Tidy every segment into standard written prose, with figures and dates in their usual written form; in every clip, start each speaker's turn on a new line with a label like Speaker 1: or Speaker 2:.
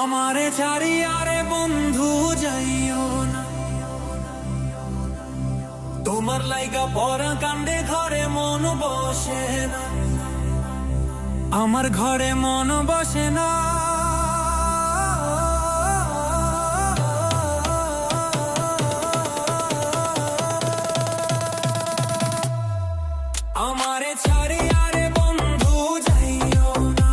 Speaker 1: আমারে ছাড়িয়ারে বন্ধু যাইও না, তোমার লাইগা পরা কান্দে ঘরে মন বসে না, আমার ঘরে মন বসে না। আমারে ছাড়িয়ারে বন্ধু যাইও না,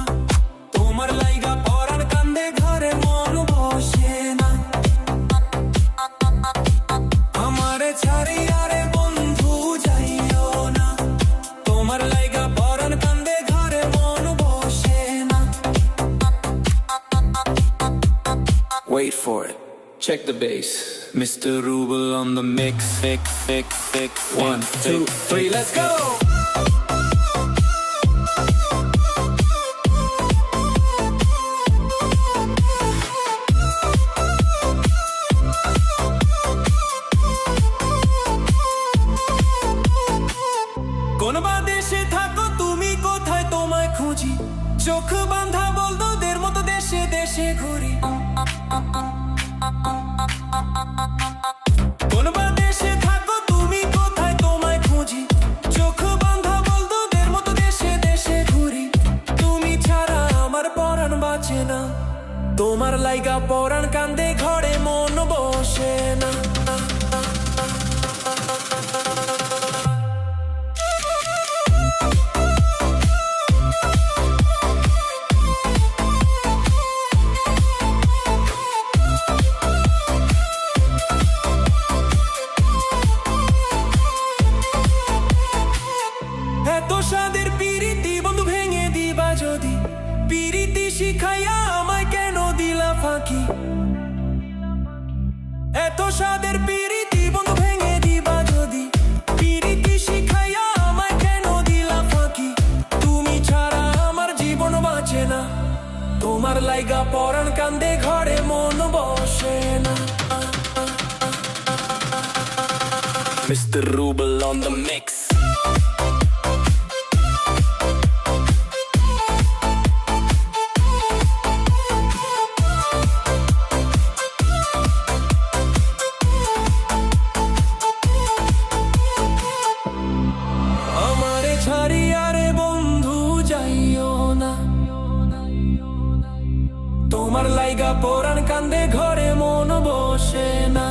Speaker 1: তোমার লাইগা পরার কান্দে ঘরে মন বসে না। আমারে ছাড়িয়ারে বন্ধু যাইও না, তোমার লাইগা পরার কান্দে ঘরে মন বসে না। Wait for it, check the bass. Mr. Rubel on the mix, mix, mix, mix. 1, 2, 3, let's go! কোন বা দেশে থাকো তুমি, কোথায় তোমায় খুঁজি, চোখ বাঁধা বলদোদের মতো দেশে দেশে ঘুরি। কোন বা দেশে থাকো তুমি, কোথায় তোমায় খুঁজি, চোখ বাঁধা বলদোদের মতো দেশে দেশে ঘুরি। তুমি ছাড়া আমার পরাণ বাঁচে না, তোমার লাইগা পরাণ কান্দে ঘরে মন বসে না। এত সাদের পিরিতি বন্ধু ভেঙে দিবা যদি, পিরিতি শিখাইয়া আমায় কেন দিলা ফাঁকি। এত সাদের পিরিতি বন্ধু ভেঙে দিবা যদি, পিরিতি শিখাইয়া আমায় কেন দিলা ফাঁকি। তুমি ছাড়া আমার জীবন বাঁচে না, তোমার লাইগা পরাণ কান্দে ঘরে মন বসে না। Mr. Rubel on the mix. আমারে ছাড়িয়ারে বন্ধু যাইও না, তোমার লাইগা পরাণ কান্দে ঘরে মন বসে না।